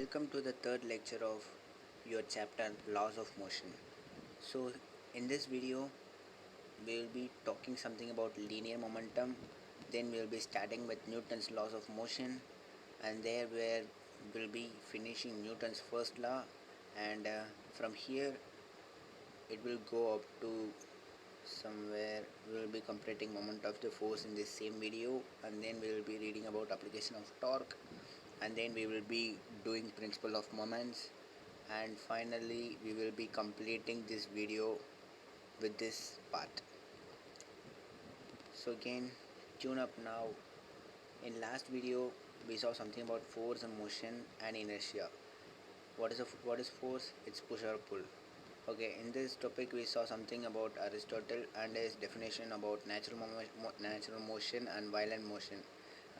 Welcome to the third lecture of your chapter Laws of Motion. So, in this video, we will be talking something about linear momentum. Then we will be starting with Newton's laws of motion, and there where we'll be finishing Newton's first law, and from here it will go up to somewhere we will be completing moment of the force in this same video, and then we will be reading about application of torque, and then we will be doing principle of moments, and finally we will be completing this video with this part. So again, tune up now. In last video we saw something about force and motion and inertia. What is force? It's push or pull. Okay, in this topic we saw something about Aristotle and his definition about natural motion and violent motion,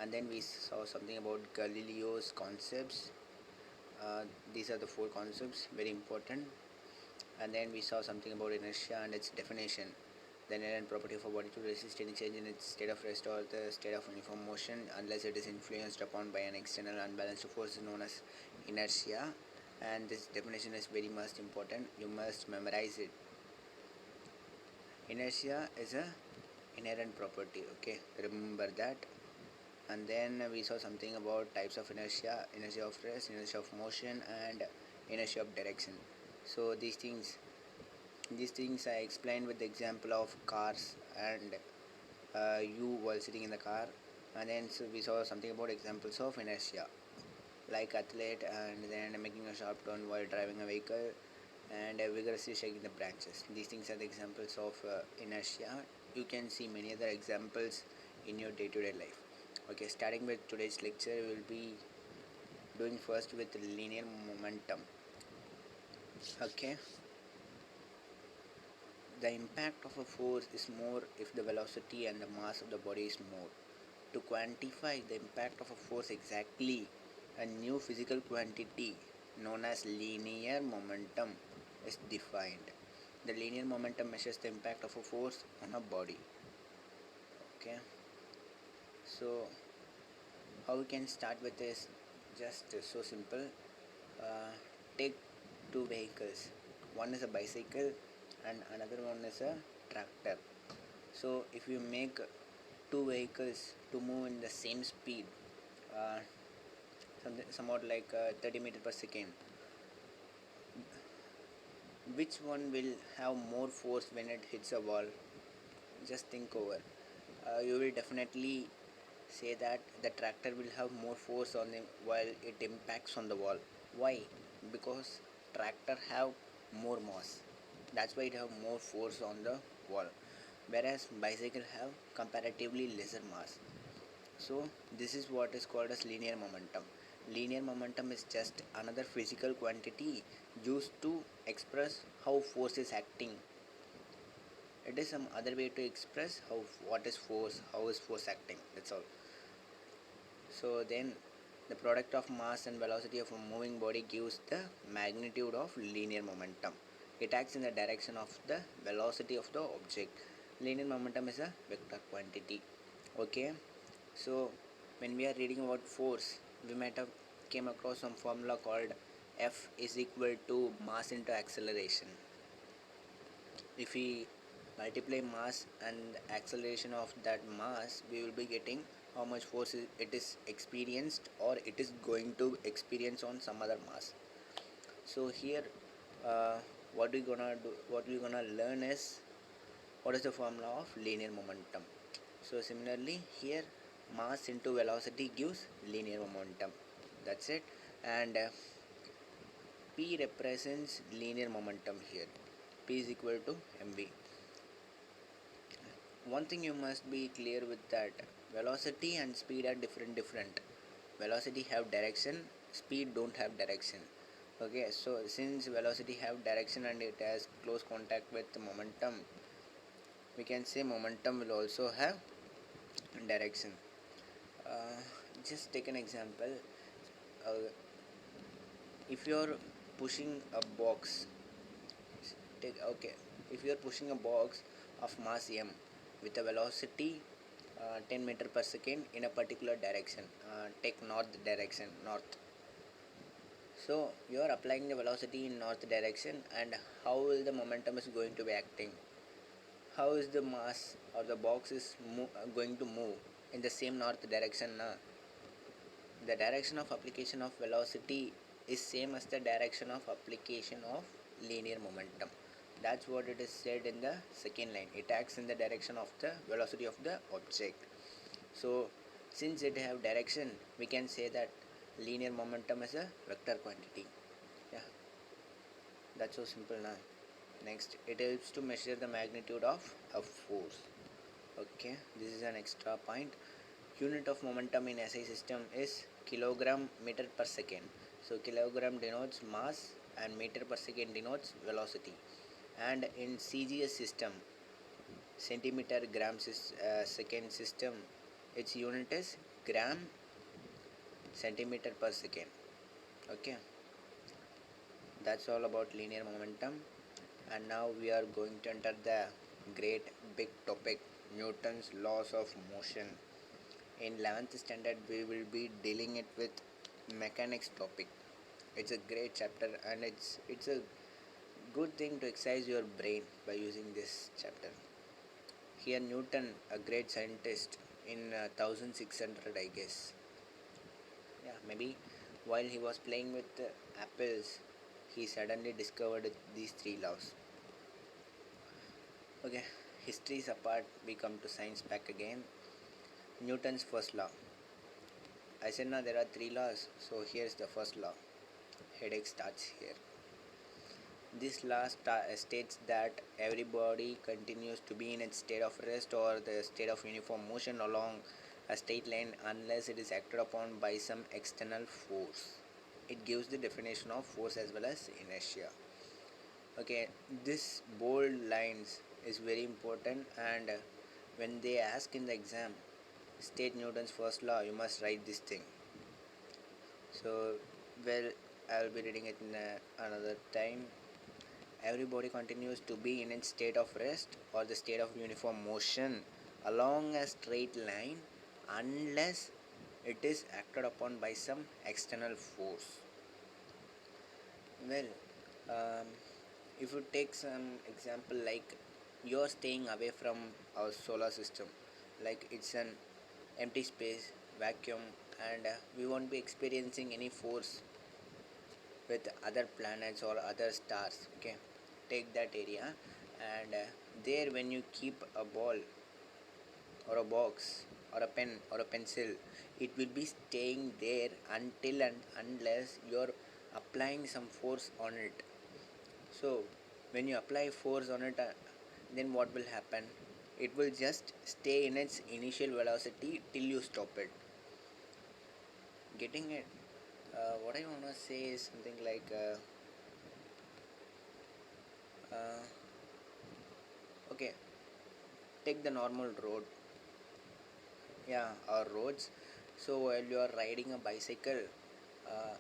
and then we saw something about Galileo's concepts. These are the four concepts, very important. And then we saw something about inertia and its definition, the inherent property of a body to resist any change in its state of rest or the state of uniform motion unless it is influenced upon by an external unbalanced force, known as inertia. And this definition is very much important, you must memorize it. Inertia is a inherent property, okay, remember that. And then we saw something about types of inertia: inertia of rest, inertia of motion, and inertia of direction. So these things I explained with the example of cars, and you while sitting in the car. And then so we saw something about examples of inertia, like athlete, and then making a sharp turn while driving a vehicle, and vigorously shaking the branches. These things are the examples of inertia. You can see many other examples in your day-to-day life. Okay, starting with today's lecture, we will be doing first with linear momentum. Okay, the impact of a force is more if the velocity and the mass of the body is more. To quantify the impact of a force exactly, a new physical quantity known as linear momentum is defined. The linear momentum measures the impact of a force on a body. Okay, so how we can start with this? Just so simple. Uh, Take two vehicles. One is a bicycle and another one is a tractor. So if you make two vehicles to move in the same speed, uh, somewhat like 30 meters per second, which one will have more force when it hits a wall? Just think over. You will definitely say that the tractor will have more force on it while it impacts on the wall. Why? Because tractor have more mass. That's why it have more force on the wall. Whereas bicycle have comparatively lesser mass. So this is what is called as linear momentum. Linear momentum is just another physical quantity used to express how force is acting. It is some other way to express what is force, how is force acting. That's all. So then the product of mass and velocity of a moving body gives the magnitude of linear momentum. It acts in the direction of the velocity of the object. Linear momentum is a vector quantity. Okay, so when we are reading about force, we might have came across some formula called F is equal to mass into acceleration. If we multiply mass and acceleration of that mass, we will be getting how much force it is experienced or it is going to experience on some other mass. So here uh, what we're gonna learn is what is the formula of linear momentum. So similarly here, mass into velocity gives linear momentum. That's it. And P represents linear momentum here. P is equal to mv. One thing you must be clear with that velocity and speed are different. Velocity have direction, speed don't have direction. Okay, so since velocity have direction and it has close contact with momentum, we can say momentum will also have direction. uh, just take an example. uh, if you're pushing a box, okay, if you're pushing a box of mass m with a velocity 10 meter per second in a particular direction, take north direction, north. So you are applying the velocity in north direction, and how will the momentum is going to be acting? How is the mass or the box is going to move in the same north direction? Na? The direction of application of velocity is same as the direction of application of linear momentum. That's what it is said in the second line. It acts in the direction of the velocity of the object. So since it have direction, we can say that linear momentum is a vector quantity. Yeah, that's so simple now. Next, it helps to measure the magnitude of a force. Okay, this is an extra point. Unit of momentum in SI system is kilogram meter per second. So kilogram denotes mass and meter per second denotes velocity. And in CGS system, centimeter gram second system, its unit is gram centimeter per second. Okay, that's all about linear momentum. And now we are going to enter the great big topic, Newton's laws of motion. In 11th standard we will be dealing it with mechanics topic. It's a great chapter, and it's a good thing to exercise your brain by using this chapter. Here Newton, a great scientist in 1600, I guess. Yeah, maybe while he was playing with apples, he suddenly discovered these three laws. Okay, history's apart, we come to science back again. Newton's first law. I said now there are three laws, so here's the first law. Headache starts here. This law states that every body continues to be in its state of rest or the state of uniform motion along a straight line unless it is acted upon by some external force. It gives the definition of force as well as inertia. Okay, this bold lines is very important, and when they ask in the exam, state Newton's first law, you must write this thing. So, well, I will be reading it in another time. Every body continues to be in its state of rest or the state of uniform motion along a straight line unless it is acted upon by some external force. Well, um, if you take some example, like you're staying away from our solar system, like it's an empty space, vacuum, and we won't be experiencing any force with other planets or other stars. Okay, take that area, and there when you keep a ball or a box or a pen or a pencil, it will be staying there until and unless you're applying some force on it. So when you apply force on it, then what will happen? It will just stay in its initial velocity till you stop it. Getting it? What I want to say is something like uh, okay, take the normal road. Yeah, or roads. So while you are riding a bicycle, uh,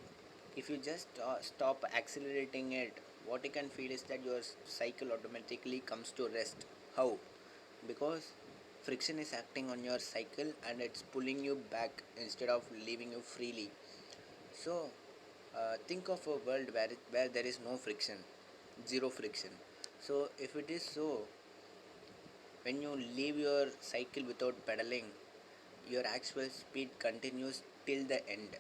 if you just stop accelerating it, what you can feel is that your cycle automatically comes to rest. How? Because friction is acting on your cycle and it's pulling you back instead of leaving you freely. So think of a world where there is no friction, zero friction. So if it is so, when you leave your cycle without pedaling, your actual speed continues till the end.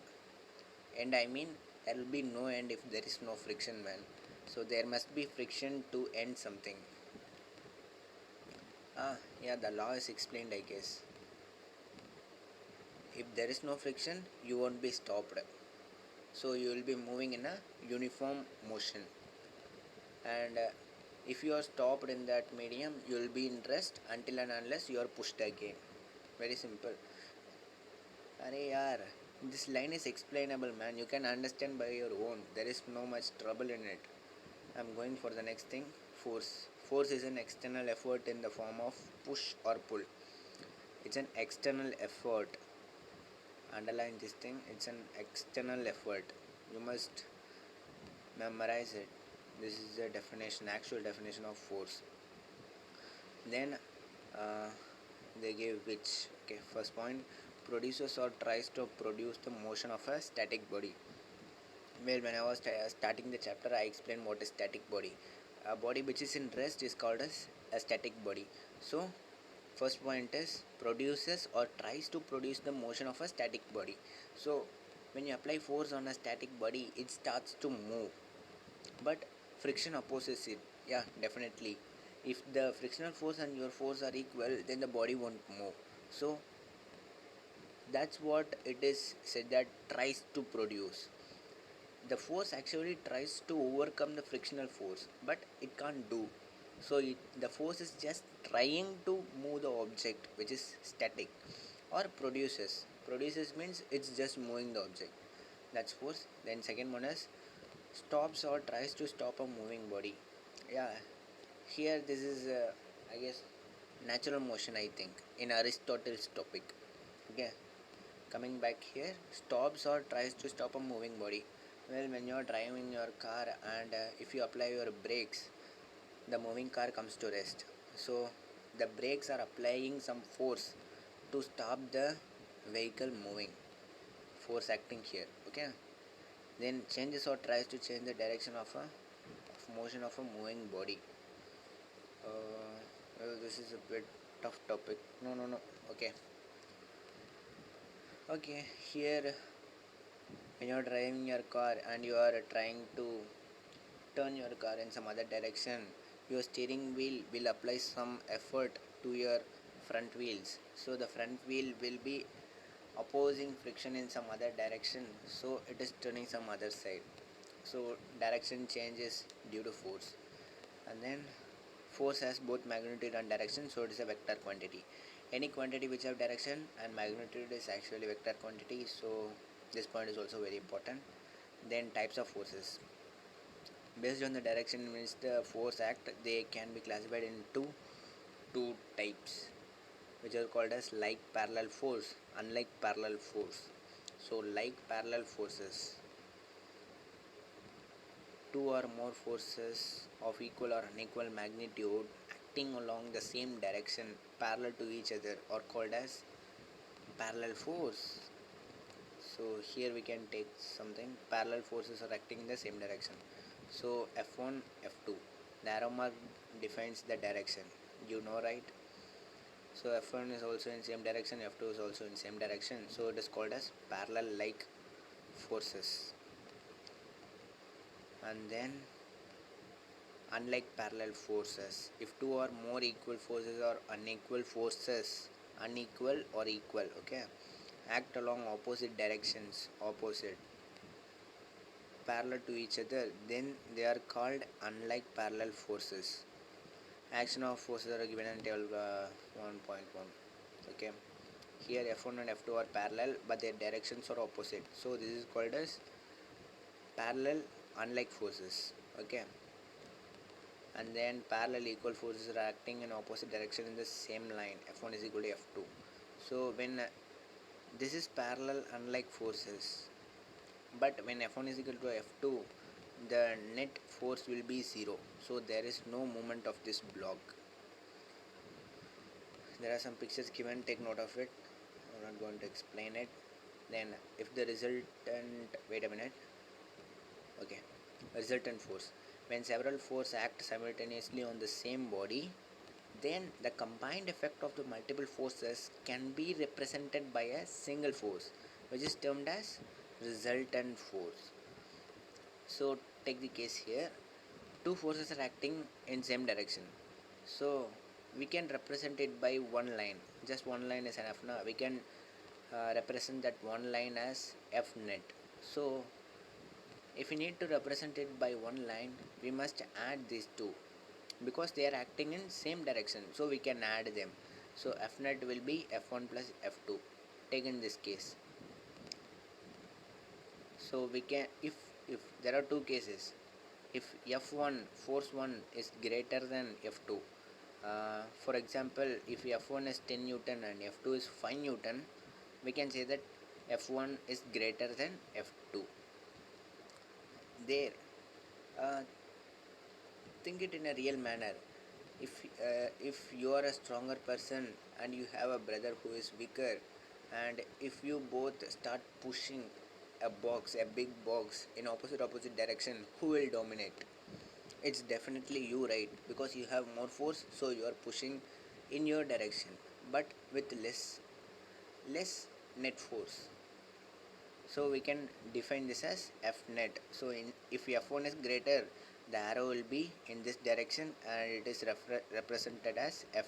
And I mean, there will be no end if there is no friction, man. So there must be friction to end something. Yeah, the law is explained, I guess. If there is no friction, you won't be stopped. So you will be moving in a uniform motion. And if you are stopped in that medium, you will be in rest until and unless you are pushed again. Very simple. Arey yaar, this line is explainable, man. You can understand by your own. There is no much trouble in it. I'm going for the next thing. Force. Force is an external effort in the form of push or pull. It's an external effort. Underline this thing. It's an external effort. You must memorize it. This is the definition, actual definition of force. Then uh, they give which. Okay, first point, produces or tries to produce the motion of a static body. Well, when I was starting the chapter, I explained what is static body. A body which is in rest is called as a static body. So, first point is produces or tries to produce the motion of a static body. So, when you apply force on a static body, it starts to move, but friction opposes it. Yeah, definitely. If the frictional force and your force are equal, then the body won't move. So, that's what it is said that tries to produce. The force actually tries to overcome the frictional force, but it can't do so. The force is just trying to move the object which is static, or produces means it's just moving the object. That's force. Then second one is stops or tries to stop a moving body. Yeah, here this is I guess natural motion, I think, in Aristotle's topic. Okay, coming back here, stops or tries to stop a moving body. Well, when you're driving your car and if you apply your brakes, the moving car comes to rest. So the brakes are applying some force to stop the vehicle moving. Force acting here. Okay. Then changes or tries to change the direction of motion of a moving body. Well, this is a bit tough topic. No, no, no. Okay. Okay. Here, when you're driving your car and you are trying to turn your car in some other direction, your steering wheel will apply some effort to your front wheels. So the front wheel will be opposing friction in some other direction, so it is turning some other side. So direction changes due to force. And then force has both magnitude and direction, so it is a vector quantity. Any quantity which have direction and magnitude is actually vector quantity, so this point is also very important. Then types of forces. Based on the direction in which the force act, they can be classified into two types, which are called as like parallel force, unlike parallel force. So like parallel forces, two or more forces of equal or unequal magnitude acting along the same direction parallel to each other are called as parallel force. So here we can take something, parallel forces are acting in the same direction. So F1, F2, the arrow mark defines the direction, you know, right? So F1 is also in same direction, F2 is also in same direction, so it is called as parallel like forces. And then unlike parallel forces, if two or more equal forces or unequal forces, unequal or equal, okay, act along opposite directions, opposite, parallel to each other, then they are called unlike parallel forces. Action of forces are given in table 1.1. Okay, here F1 and F2 are parallel but their directions are opposite, so this is called as parallel unlike forces. Okay, and then parallel equal forces are acting in opposite direction in the same line, F1 is equal to F2. So when this is parallel unlike forces, but when F1 is equal to F2, the net force will be 0, so there is no movement of this block. There are some pictures given, take note of it, I'm not going to explain it. Then if the resultant, wait a minute, okay, resultant force, when several forces act simultaneously on the same body, then the combined effect of the multiple forces can be represented by a single force, which is termed as resultant force. So take the case here, two forces are acting in same direction, so we can represent it by one line, just one line is enough. Now we can represent that one line as F net. So if we need to represent it by one line, we must add these two because they are acting in same direction, so we can add them. So F net will be F1 plus F2, take in this case. So we can, if there are two cases, if F1 force 1 is greater than F2, for example, if F1 is 10 Newton and F2 is 5 Newton, we can say that F1 is greater than F2. There, uh, think it in a real manner. If you are a stronger person and you have a brother who is weaker, and if you both start pushing a box, a big box in opposite direction, who will dominate? It's definitely you, right? Because you have more force, so you are pushing in your direction, but with less net force. So we can define this as F net. So if F1 is greater, the arrow will be in this direction and it is represented as F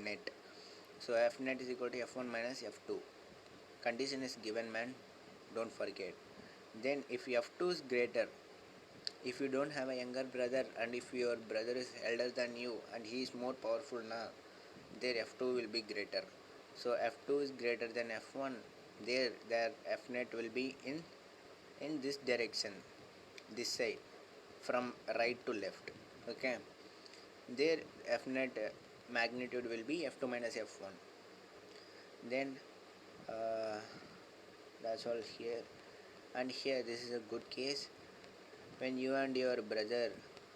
net. So F net is equal to F1 minus F2. Condition is given, man, don't forget. Then if F2 is greater, if you don't have a younger brother and if your brother is elder than you and he is more powerful now, their F2 will be greater. So F2 is greater than F1, their F net will be in this direction, this side, from right to left. Okay, their F net magnitude will be F2 minus F1. Then uh, that's all here. And here this is a good case. When you and your brother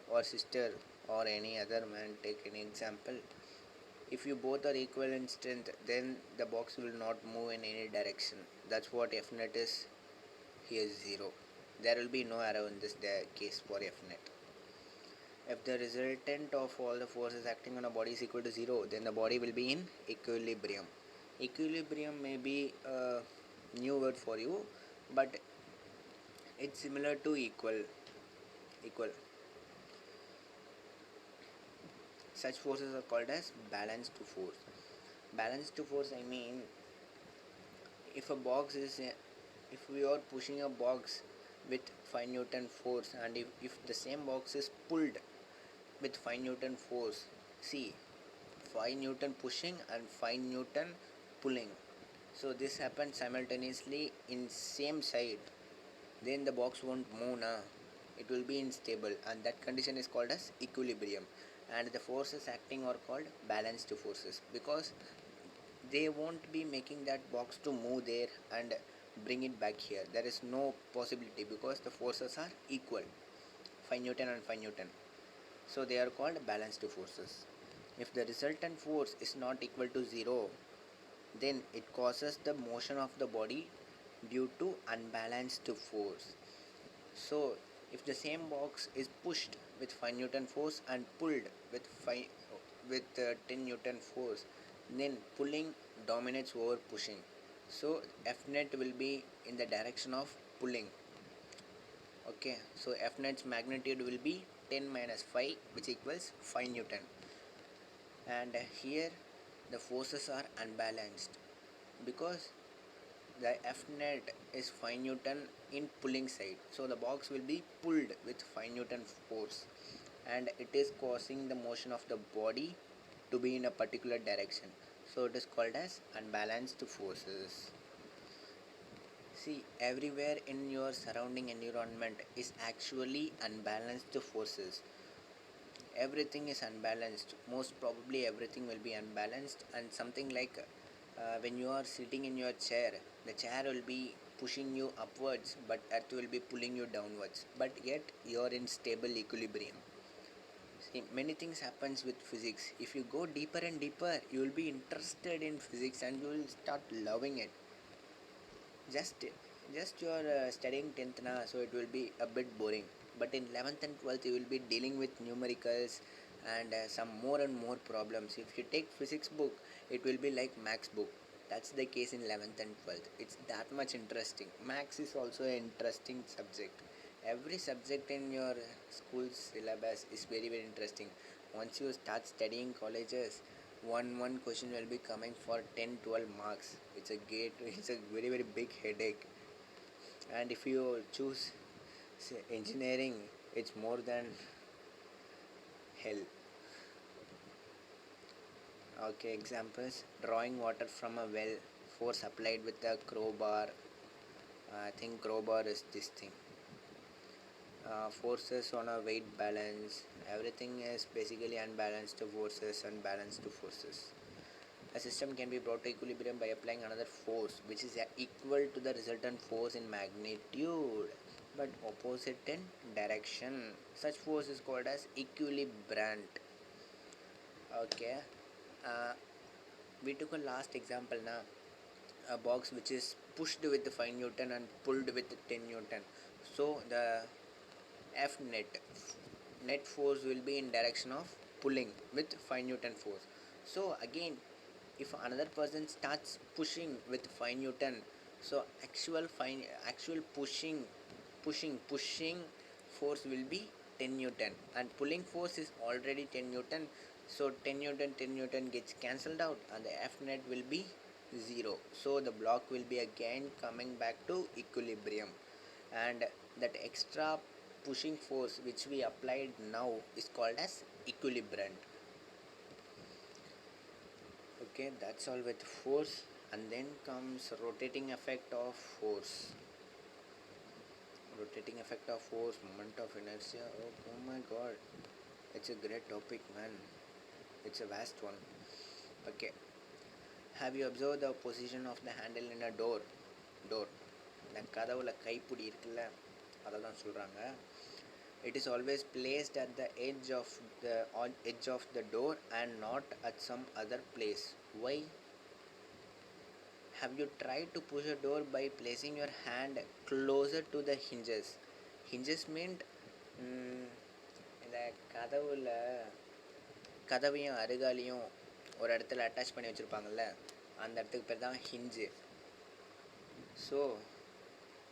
or sister or any other man, take an example, if you both are equal in strength, then the box will not move in any direction. That's what F net is. Here is 0. There will be no arrow in this case for F net. If the resultant of all the forces acting on a body is equal to 0, then the body will be in equilibrium. Equilibrium may be a new word for you, but it's similar to equal. Such forces are called as balanced force. Balanced force, I mean, if a box is if we are pushing a box with 5 Newton force, and if the same box is pulled with 5 Newton force, see, 5 Newton pushing and 5 Newton pulling, so this happens simultaneously in same side, then the box won't move now, it will be unstable, and that condition is called as equilibrium. And the forces acting are called balanced forces, because they won't be making that box to move there and bring it back here. There is no possibility because the forces are equal, 5 Newton and 5 Newton. So they are called balanced forces. If the resultant force is not equal to 0, then it causes the motion of the body due to unbalanced force. So if the same box is pushed with 5 Newton force and pulled with 10 Newton force, then pulling dominates over pushing. So F net will be in the direction of pulling. Okay, so F net's magnitude will be 10 minus 5, which equals 5 Newton. And here the forces are unbalanced because the F net is 5 Newton in pulling side, so the box will be pulled with 5 Newton force, and it is causing the motion of the body to be in a particular direction, so it is called as unbalanced forces. See, everywhere in your surrounding environment is actually unbalanced forces. Everything is unbalanced, most probably everything will be unbalanced, and something like when you are sitting in your chair, the chair will be pushing you upwards but earth will be pulling you downwards, but yet you are in stable equilibrium. See, many things happens with physics. If you go deeper and deeper, you will be interested in physics and you will start loving it. Just you are studying 10th now, so it will be a bit boring, but in 11th and 12th you will be dealing with numericals and some more and more problems. If you take physics book, it will be like max book. That's the case in 11th and 12th. It's that much interesting. Max is also an interesting subject. Every subject in your school's syllabus is very very interesting. Once you start studying colleges, one question will be coming for 10-12 marks. It's a very very big headache. And if you choose, say, engineering, it's more than hell. Okay, examples: drawing water from a well, force applied with a crowbar. I think crowbar is this thing. Forces on a weight balance, everything is basically unbalanced forces. A system can be brought to equilibrium by applying another force which is equal to the resultant force in magnitude but opposite in direction. Such force is called as equilibrant. Okay, uh, we took a last example now, a box which is pushed with 5 Newton and pulled with 10 Newton. So the F net force will be in direction of pulling with 5 Newton force. So again, if another person starts pushing with 5 Newton, so actual pushing force will be 10 Newton, and pulling force is already 10 Newton. So 10 Newton gets cancelled out and the F net will be 0. So the block will be again coming back to equilibrium, and that extra pushing force which we applied now is called as equilibrant. Okay, that's all with force. And then comes rotating effect of force. Rotating effect of force, moment of inertia. Oh my god, it's a great topic, man. It's a vast one. Okay, have you observed the position of the handle in a door? இந்த கதவுல கைப்பிடி இருக்குல்ல, அதை தான் சொல்கிறாங்க. It is always placed at the edge of the door and not at some other place. Why? Have you tried to push a door by placing your hand closer to the hinges? Hinges meant இந்த கதவையும் அருகாலையும் ஒரு இடத்துல attach பண்ணி வச்சுருப்பாங்கள்ல, அந்த இடத்துக்கு பேர் தான் ஹிஞ்சு. So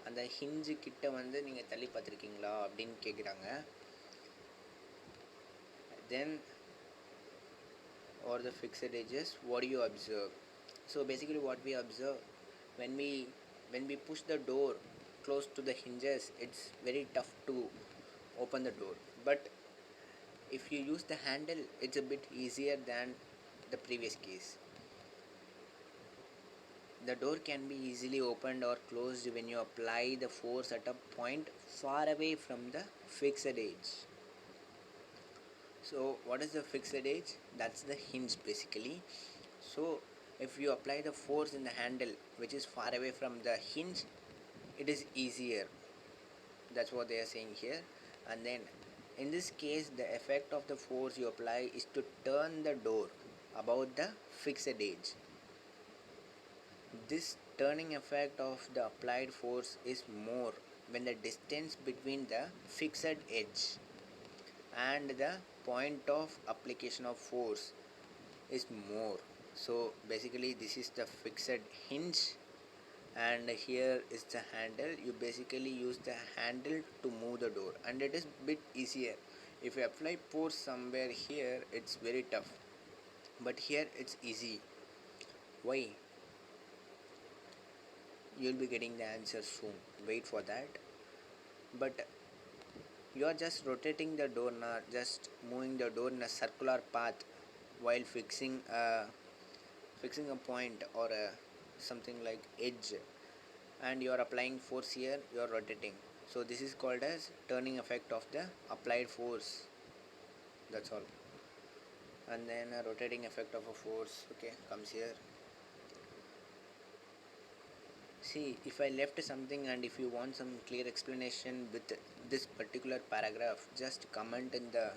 அந்த ஹிஞ்சு கிட்ட வந்து நீங்கள் தள்ளி பார்த்துருக்கீங்களா அப்படின்னு கேட்குறாங்க. தென் or the fixed edges, what do you observe? So basically what we observe, when we push the door close to the hinges, it's very tough to open the door, but if you use the handle, it's a bit easier than the previous case. The door can be easily opened or closed when you apply the force at a point far away from the fixed edge. So what is the fixed edge? That's the hinge basically. So if you apply the force in the handle which is far away from the hinge, it is easier. That's what they are saying here. And then in this case, the effect of the force you apply is to turn the door about the fixed edge. This turning effect of the applied force is more when the distance between the fixed edge and the point of application of force is more. So basically this is the fixed hinge and here is the handle. You basically use the handle to move the door, and it is bit easier. If you apply force somewhere here, it's very tough, but here it's easy. Why? You'll be getting the answer soon. Wait for that. But you are just rotating the door now, just moving the door in a circular path while fixing a point or something like edge, and you are applying force here, you are rotating. So this is called as turning effect of the applied force. That's all. And then a rotating effect of a force, okay, comes here. See, if I left something and if you want some clear explanation with this particular paragraph, just comment in the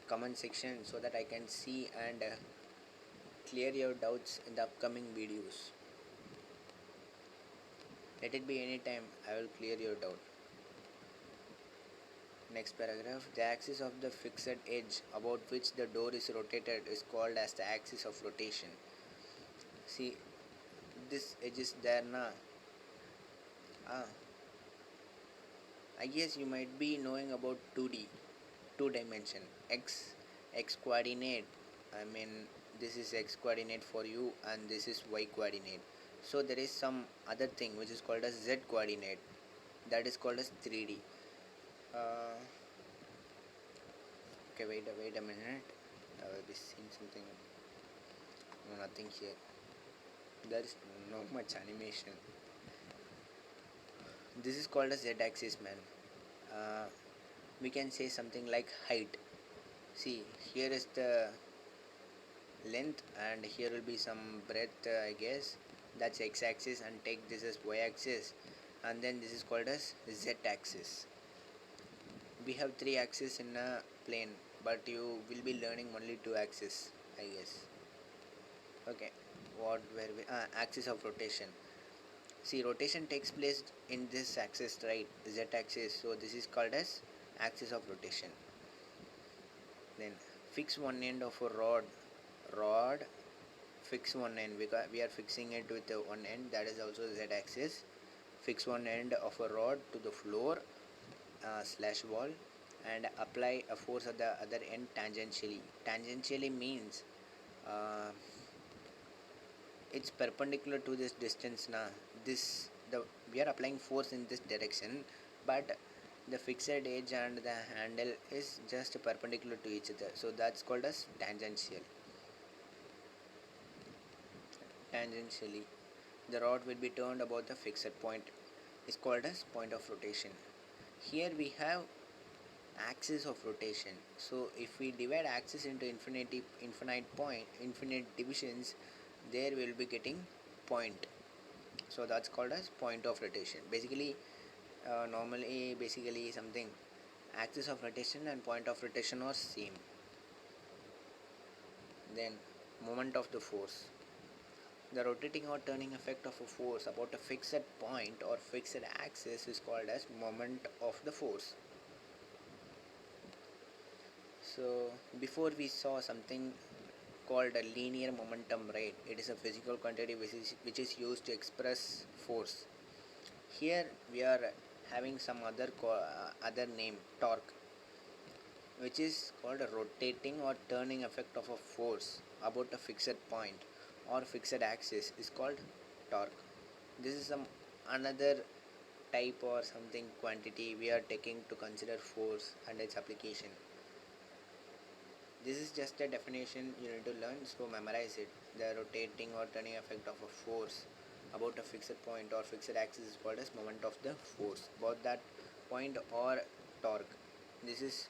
comment section so that I can see and clear your doubts in the upcoming videos. Let it be any time, I will clear your doubt. Next paragraph, the axis of the fixed edge about which the door is rotated is called as the axis of rotation. See, this edge is there na. I guess you might be knowing about 2D, 2 dimension, x coordinate. I mean, this is x coordinate for you and this is y coordinate. So there is some other thing which is called as z coordinate, that is called as 3D. Okay, wait a minute. I will be seeing something. No, nothing here. There is not much animation. This is called as z-axis, man. We can say something like height. See, here is the length and here will be some breadth, I guess. That's x-axis, and take this as y-axis, and then this is called as z-axis. We have 3 axes in a plane, but you will be learning only 2 axes, I guess. Okay, what were we? Axis of rotation. See, rotation takes place in this axis, right? Z axis. So this is called as axis of rotation. Then fix one end of a rod, fix one end, because we are fixing it with the one end, that is also Z axis. Fix one end of a rod to the floor slash wall, and apply a force at the other end tangentially. Tangentially means uh, it's perpendicular to this distance now. This the We are applying force in this direction, but the fixed edge and the handle is just perpendicular to each other, so that's called as tangentially. The rod will be turned about the fixed point, is called as point of rotation. Here we have axis of rotation. So if we divide axis into infinite divisions, there we'll be getting point. So that's called as point of rotation. Basically something, axis of rotation and point of rotation are same. Then moment of the force. The rotating or turning effect of a force about a fixed point or fixed axis is called as moment of the force. So before we saw something called a linear momentum rate. It is a physical quantity which is used to express force. Here we are having some other name, torque, which is called a rotating or turning effect of a force about a fixed point or fixed axis is called torque. This is some another type or something quantity we are taking to consider force and its application. This is just a definition you need to learn, so memorize it. The rotating or turning effect of a force about a fixed point or fixed axis is called as moment of the force about that point or torque. This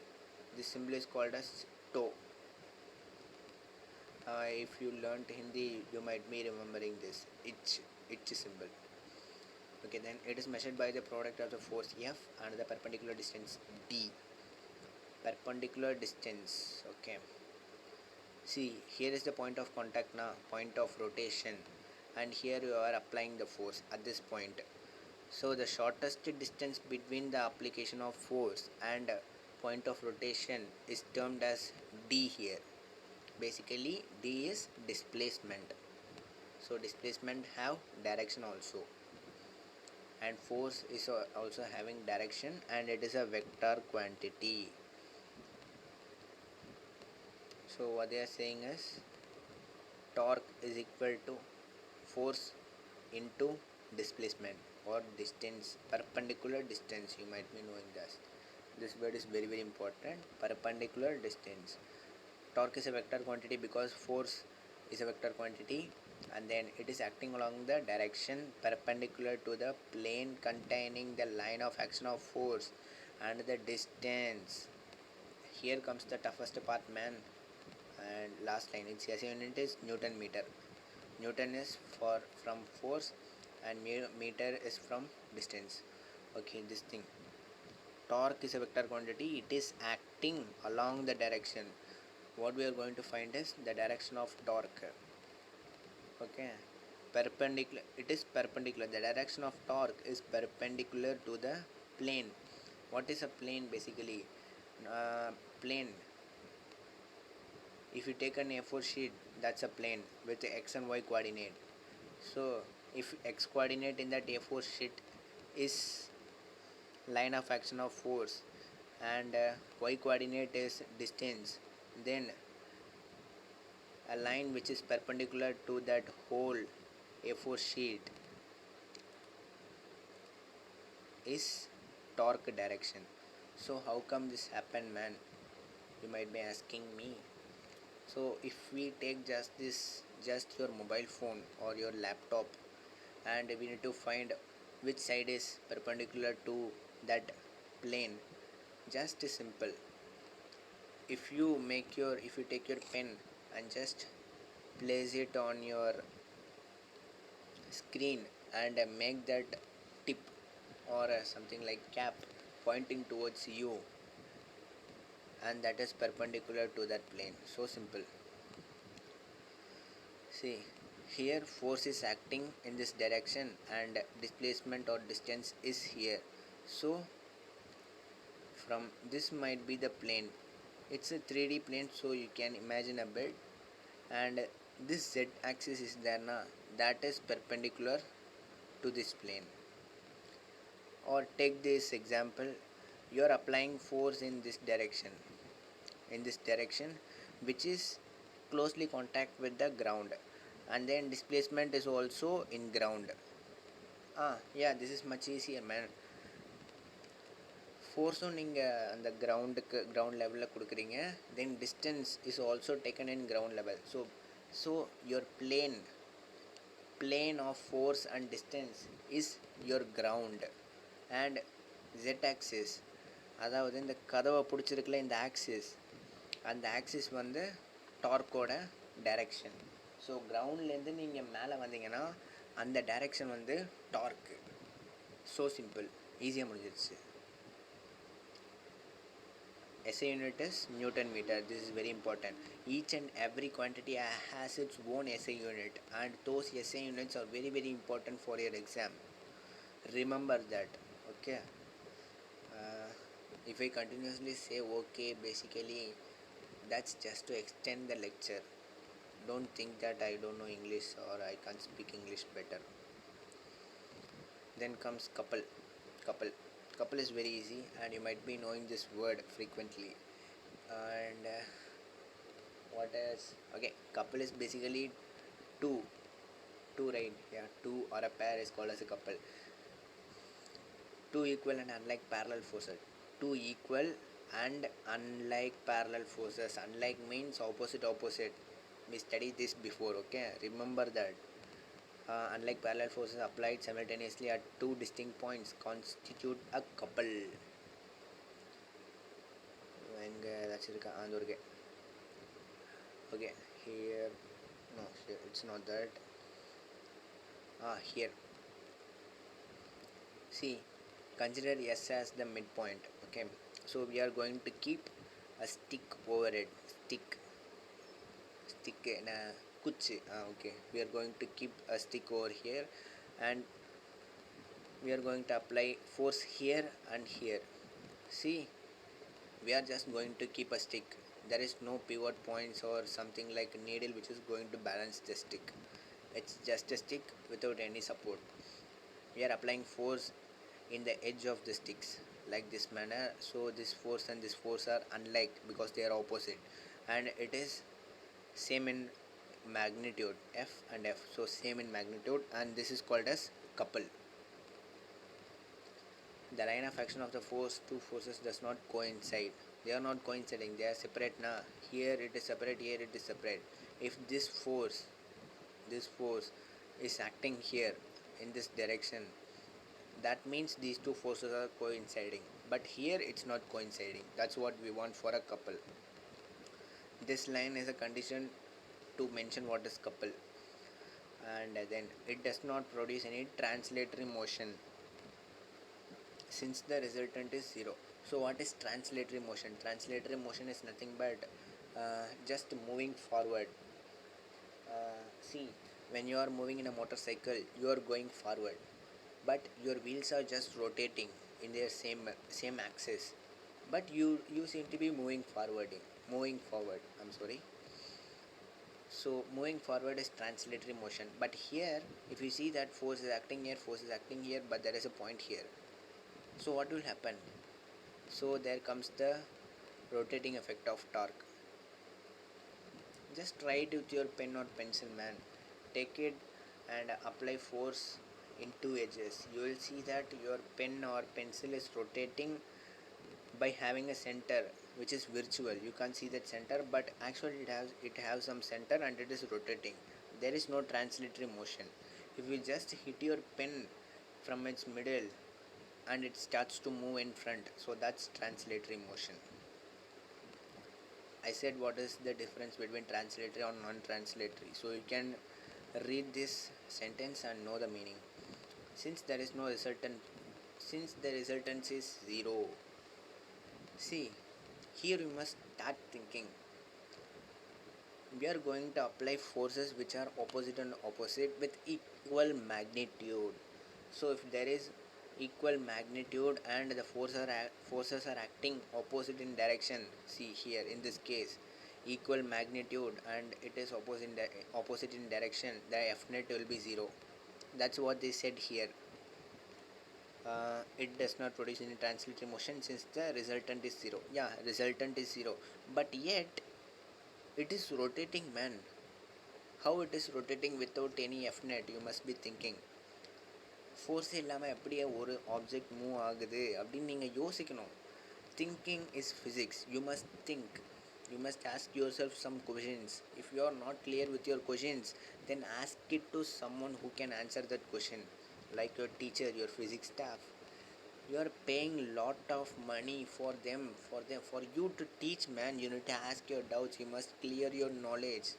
symbol is called as toe. If you learnt Hindi, you might be remembering this itch symbol. Okay, then it is measured by the product of the force F and the perpendicular distance D. Perpendicular distance. Okay. See, here is the point of contact now, point of rotation, and here you are applying the force at this point. So the shortest distance between the application of force and point of rotation is termed as D here. Basically, D is displacement. So displacement have direction also, and force is also having direction, and it is a vector quantity. So what they are saying is torque is equal to force into displacement or distance, perpendicular distance, you might be knowing this word is very important. Perpendicular distance. Torque is a vector quantity because force is a vector quantity, and then it is acting along the direction perpendicular to the plane containing the line of action of force and the distance. Here comes the toughest part, man. And last line, its SI unit is Newton meter. Newton is for from force and meter is from distance. Okay, this thing, torque is a vector quantity, it is acting along the direction. What we are going to find is the direction of torque. Okay, perpendicular, it is perpendicular, the direction of torque is perpendicular to the plane. What is a plane? Basically plane, if you take an A4 sheet, that's a plane with the x and y coordinate. So if x coordinate in that A4 sheet is line of action of force and y coordinate is distance, then a line which is perpendicular to that whole A4 sheet is torque direction. So how come this happened, man? You might be asking me. So if we take just your mobile phone or your laptop, and we need to find which side is perpendicular to that plane, just simple. If you take your pen and just place it on your screen and make that tip or something like cap pointing towards you, and that is perpendicular to that plane. So simple. See, Here force is acting in this direction and displacement or distance is here. So from this might be the plane. It's a 3D plane, so you can imagine a bed, and this z axis is there na, that is perpendicular to this plane. Or take this example, you are applying force in this direction which is closely contact with the ground, and then displacement is also in ground. Yeah, this is much easier, man. ஃபோர்ஸும் நீங்கள் அந்த ground லெவலில் கொடுக்குறீங்க, then distance is also taken in ground level. So your plane of force and distance is your ground. And z axis, அதாவது இந்த கதவை பிடிச்சிருக்கல இந்த axis, அந்த axis வந்து டார்க்கோட டைரெக்ஷன். ஸோ கிரவுண்ட்லேருந்து நீங்கள் மேலே வந்தீங்கன்னா அந்த டைரெக்ஷன் வந்து டார்க்கு. ஸோ சிம்பிள், ஈஸியாக முடிஞ்சிருச்சு. SI unit is Newton meter. This is very important. Each and every quantity has its own SI unit, and those SI units are very very important for your exam. Remember that. Okay. If I continuously say okay, basically that's just to extend the lecture. Don't think that I don't know English or I can't speak English better. Then comes couple is very easy, and you might be knowing this word frequently. And what else? Okay, couple is basically two, right? Yeah, two or a pair is called as a couple. Two equal and unlike parallel forces. Two equal and unlike parallel forces. Unlike means opposite. We studied this before. Okay, remember that. Unlike parallel forces applied simultaneously at two distinct points constitute a couple. That's it. Okay, here, no, here it's not that. Here, see, consider S as the midpoint. Okay, so we are going to keep a stick over it. Stick in a kuchi. Okay, we are going to keep a stick over here, and we are going to apply force here and here. See, we are just going to keep a stick. There is no pivot points or something like a needle which is going to balance the stick. It's just a stick without any support. We are applying force in the edge of the sticks like this manner. So this force and this force are unlike because they are opposite, and it is same in magnitude, F and F. So same in magnitude, and this is called as couple. The line of action of the two forces does not coincide. They are not coinciding, they are separate now. Here it is separate, here it is separate. If this force is acting here in this direction, that means these two forces are coinciding, but here it's not coinciding. That's what we want for a couple. This line is a condition to mention what is couple, and then it does not produce any translatory motion since the resultant is 0. So what is translatory motion? Translatory motion is nothing but just moving forward. See, when you are moving in a motorcycle, you are going forward, but your wheels are just rotating in their same axis, but you seem to be moving forward. I'm sorry. So moving forward is translatory motion. But here, if you see that force is acting here, but there is a point here. So what will happen? So there comes the rotating effect of torque. Just try it with your pen or pencil, man. Take it and apply force in two edges. You will see that your pen or pencil is rotating by having a center which is virtual. You can't see that center, but actually it has some center and it is rotating. There is no translatory motion. If you just hit your pen from its middle and it starts to move in front, so that's translatory motion. I said what is the difference between translatory or non-translatory, so you can read this sentence and know the meaning. Since there is no resultant, since the resultance is 0, see, here you must start thinking. we are going to apply forces which are opposite and opposite with equal magnitude. So if there is equal magnitude and the forces are acting opposite in direction, see here in this case equal magnitude and it is opposite in direction, the F net will be 0. That's what they said here. It does not produce any translatory motion since the resultant is 0. Yeah, resultant is 0, but yet it is rotating, man. How it is rotating without any F net, you must be thinking. ஃபோர்ஸே இல்லாமல் எப்படியே ஒரு object move ஆகுது அப்படின்னு நீங்கள் யோசிக்கணும். Thinking is physics. You must think. You must ask yourself some questions. If you are not clear with your questions, then ask it to someone who can answer that question, like your teacher, your physics staff. You are paying lot of money for you to teach, man. You need to ask your doubts. You must clear your knowledge.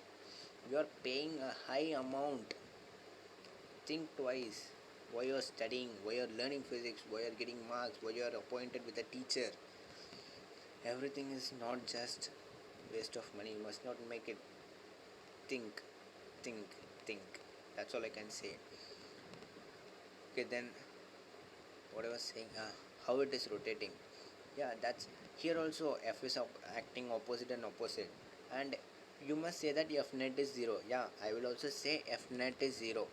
You are paying a high amount. Think twice. Why you are studying, why you are learning physics, why you are getting marks, why you are appointed with a teacher. Everything is not just waste of money. You must not make it. Think, think, think. That's all I can say. Okay, then what I was saying, how it is rotating. Yeah, that's here also F is acting opposite and opposite. And you must say that F net is 0. Yeah, I will also say F net is 0.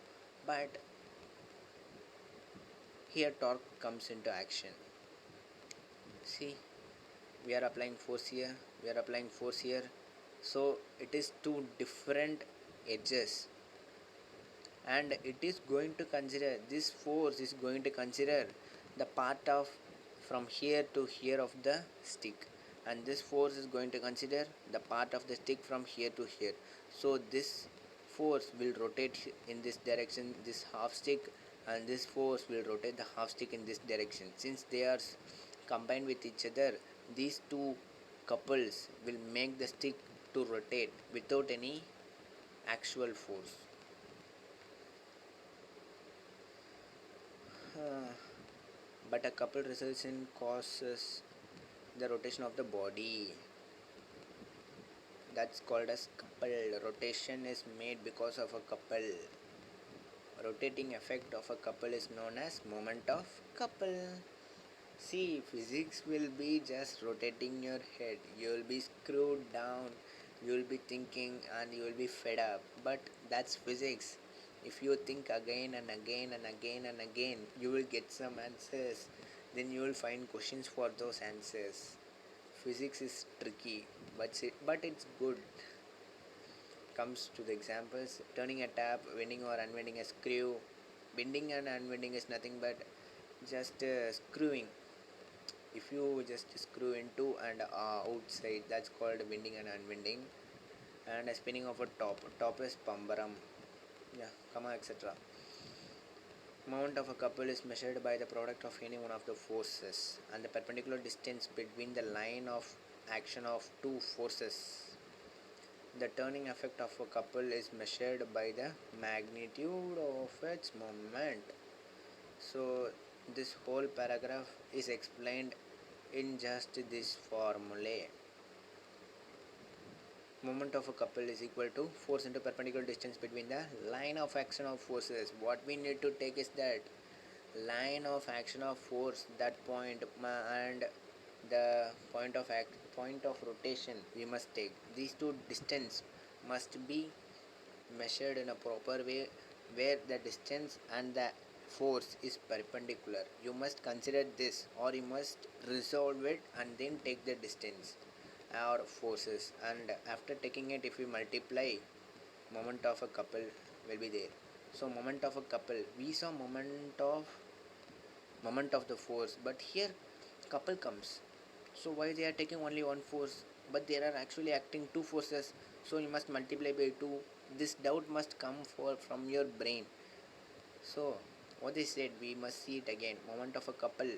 But here torque comes into action. See, we are applying force here, we are applying force here. So it is two different edges, and it is going to consider, this force is going to consider the part of from here to here of the stick, and this force is going to consider the part of the stick from here to here. So this force will rotate in this direction, this half stick, and this force will rotate the half stick in this direction. Since they are combined with each other, these two couples will make the stick to rotate without any actual force. But a couple results in causes the rotation of the body. That's called as couple. Rotation is made because of a couple. Rotating effect of a couple is known as moment of couple. See, physics will be just rotating your head. You will be screwed down, you will be thinking, and you will be fed up. But that's physics. If you think again and again and again and again, you will get some answers. Then you will find questions for those answers. Physics is tricky, but it's good. Comes to the examples: turning a tap, bending or unbending a screw. Bending and unbending is nothing but just screwing. If you just screw into and outside, that's called bending and unbending. And a spinning of a top is pambaram, yeah, comma, etc. Moment of a couple is measured by the product of any one of the forces and the perpendicular distance between the line of action of two forces. The turning effect of a couple is measured by the magnitude of its moment. So this whole paragraph is explained in just this formula. Moment of a couple is equal to force into perpendicular distance between the line of action of forces. What we need to take is that line of action of force, that point, and the point of rotation we must take. These two distance must be measured in a proper way where the distance and the force is perpendicular. You must consider this, or you must resolve it and then take the distance or forces, and after taking it, if we multiply, moment of a couple will be there. So moment of a couple, we saw moment of the force, but here couple comes. So why they are taking only one force, but there are actually acting two forces, so you must multiply by 2. This doubt must come from your brain. So what they said, we must see it again. Moment of a couple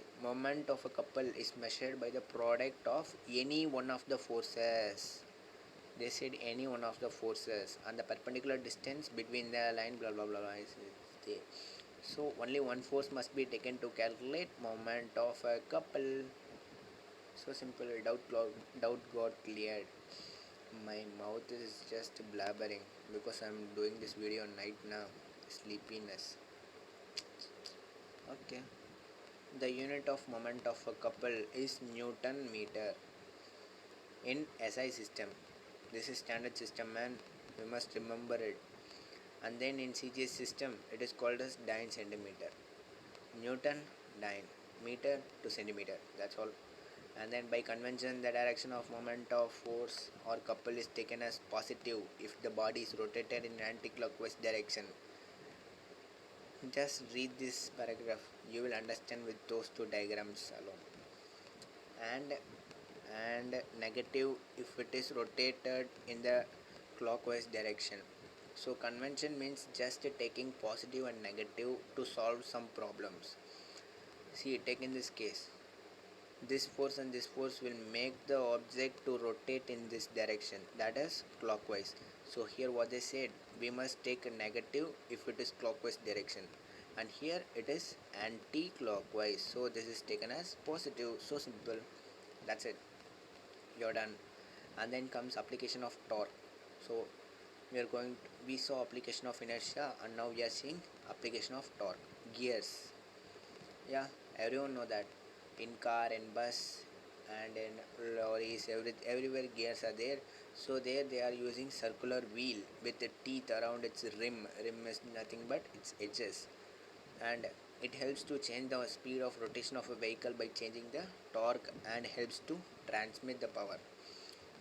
is measured by the product of any one of the forces. They said any one of the forces and the perpendicular distance between the line, blah blah blah is there. So only one force must be taken to calculate moment of a couple. So simple. Doubt got cleared. My mouth is just blabbering because I'm doing this video night now. Sleepiness. Okay. The unit of moment of a couple is Newton meter in SI system. This is standard system and we must remember it. And then in CGS system it is called as dyne centimeter. Newton dyne meter to centimeter. That's all. And then by convention the direction of moment of force or couple is taken as positive if the body is rotated in anti-clockwise direction. Just read this paragraph, you will understand with those two diagrams alone. And negative if it is rotated in the clockwise direction. So convention means just taking positive and negative to solve some problems. See, take in this case, this force and this force will make the object to rotate in this direction, that is clockwise. So here what they said, we must take a negative if it is clockwise direction, and here it is anti-clockwise, so this is taken as positive. So simple, that's it, you're done. And then comes application of torque. So we saw application of inertia and now we are seeing application of torque. Gears, yeah, everyone know that in car and bus and in lorries, everywhere gears are there. So there they are using circular wheel with the teeth around its rim is nothing but its edges, and it helps to change the speed of rotation of a vehicle by changing the torque and helps to transmit the power.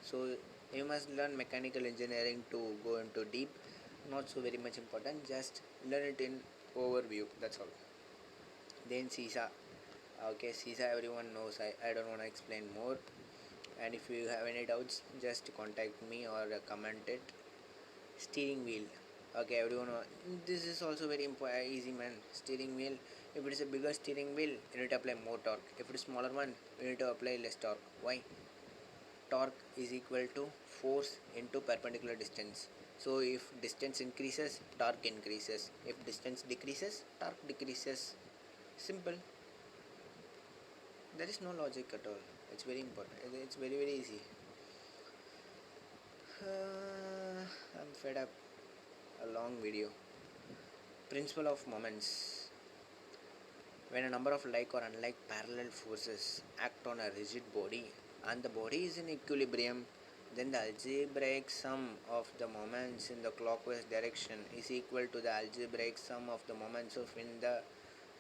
So you must learn mechanical engineering to go into deep, not so very much important, just learn it in overview, that's all. Then CISA. Okay, CISA everyone knows. I don't want to explain more. And if you have any doubts, just contact me or comment it. Steering wheel. Okay, everyone know. This is also very easy, man. Steering wheel. If it is a bigger steering wheel, you need to apply more torque. If it is smaller one, you need to apply less torque. Why? Torque is equal to force into perpendicular distance. So if distance increases, torque increases. If distance decreases, torque decreases. Simple. There is no logic at all. It's very important. It's very easy. I'm fed up. A long video. Principle of moments. When a number of like or unlike parallel forces act on a rigid body and the body is in equilibrium, then the algebraic sum of the moments in the clockwise direction is equal to the algebraic sum of the moments of in the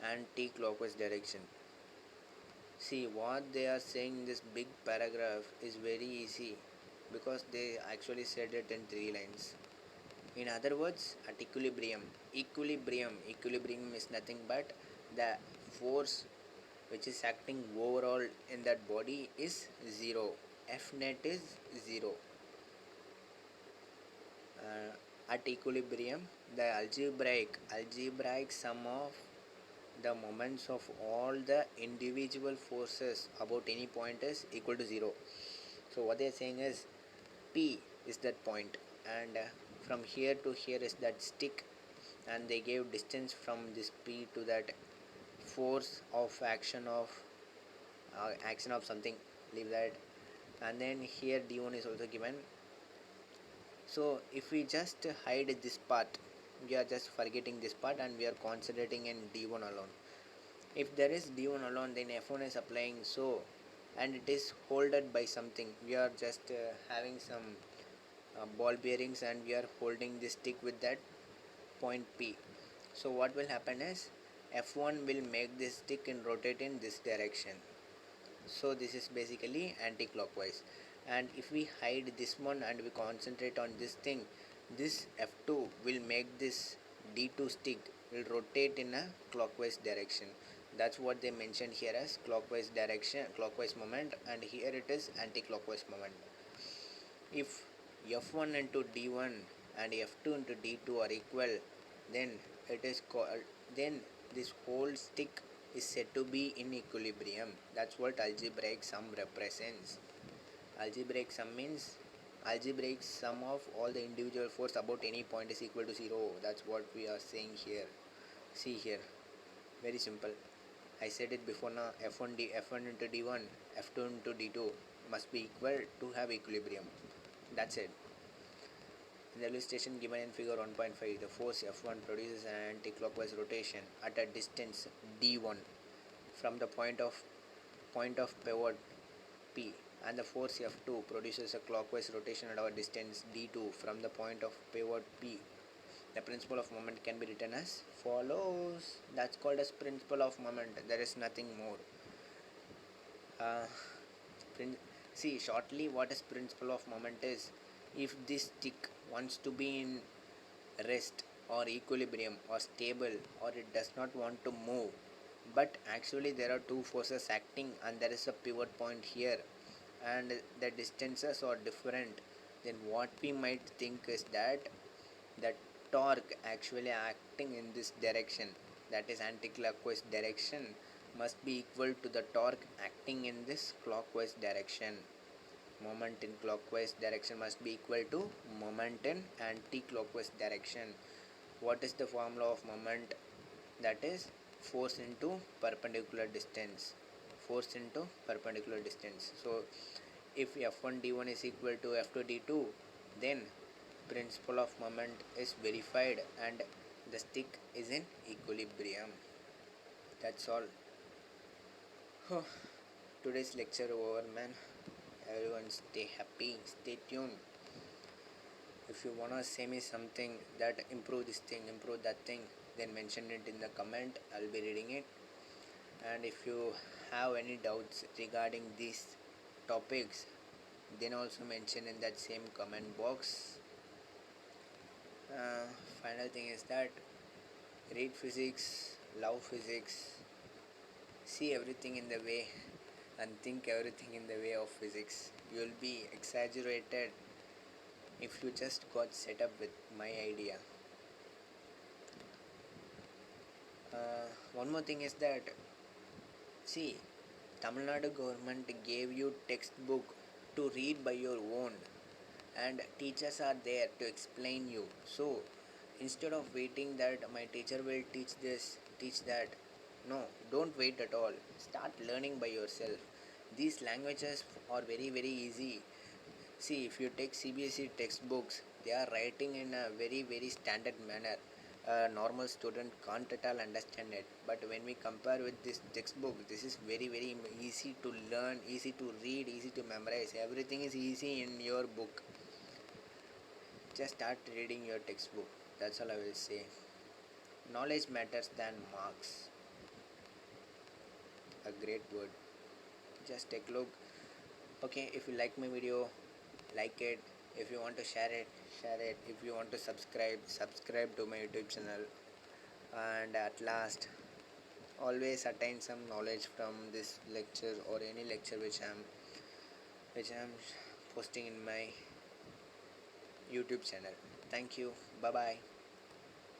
anti-clockwise direction. See, what they are saying in this big paragraph is very easy because they actually said it in 3 lines. In other words, at equilibrium is nothing but the force which is acting overall in that body is zero. F net is zero. At equilibrium, the algebraic sum of the moments of all the individual forces about any point is equal to 0. So what they are saying is P is that point, and from here to here is that stick, and they gave distance from this P to that force of action of something, leave that. And then here D1 is also given. So if we just hide this part, we are just forgetting this part and we are concentrating in D1 alone. If there is D1 alone, then F1 is applying, so, and it is holded by something. We are just having some ball bearings and we are holding this stick with that point P. So what will happen is F1 will make this stick and rotate in this direction. So this is basically anti-clockwise. And if we hide this one and we concentrate on this thing, this F2 will make this D2 stick will rotate in a clockwise direction. That's what they mentioned here as clockwise direction, clockwise moment, and here it is anti-clockwise moment. If F1 into D1 and F2 into D2 are equal, then it is called, then this whole stick is said to be in equilibrium. That's what algebraic sum represents. Algebraic sum means algebraic sum of all the individual force about any point is equal to 0. That's what we are saying here. See here, very simple. I said it before now. F1 into D1, F2 into D2 must be equal to have equilibrium. That's it. In the illustration given in figure 1.5, the force F1 produces an anti-clockwise rotation at a distance d1 from the point of pivot P, and the force F2 produces a clockwise rotation at our distance d2 from the point of pivot P. The principle of moment can be written as follows. That's called as principle of moment. There is nothing more. Uh, See shortly what is principle of moment is, if this stick wants to be in rest or equilibrium or stable, or it does not want to move, but actually there are two forces acting and there is a pivot point here and the distances are different, then what we might think is that the torque actually acting in this direction, that is anti-clockwise direction, must be equal to the torque acting in this clockwise direction. Moment in clockwise direction must be equal to moment in anti-clockwise direction. What is the formula of moment? That is force into perpendicular distance. Force into perpendicular distance. So if F1 d1 is equal to F2 d2, then principle of moment is verified and the stick is in equilibrium. That's all. Today's lecture over, man. Everyone stay happy, stay tuned. If you wanna say me something that improve this thing, improve that thing, then mention it in the comment. I'll be reading it. And if you have any doubts regarding these topics, then also mention in that same comment box. uh, Final thing is that read physics, love physics, see everything in the way, and think everything in the way of physics. You'll be exaggerated if you just got set up with my idea. One more thing is that, see, Tamil Nadu government gave you textbook to read by your own, and teachers are there to explain you. So instead of waiting that my teacher will teach this, teach that, no, don't wait at all. Start learning by yourself. These languages are very very easy. See, if you take CBSE textbooks, they are writing in a very very standard manner. A normal student can't at all understand it. But when we compare with this textbook, this is very very easy to learn, easy to read, easy to memorize. Everything is easy in your book. Just start reading your textbook. That's all I will say. Knowledge matters than marks. A great word. Just take a look. Okay, if you like my video, like it. If you want to share it, share it. If you want to subscribe, subscribe to my YouTube channel. And at last, always attain some knowledge from this lecture or any lecture which I'm posting in my YouTube channel. Thank you. Bye bye.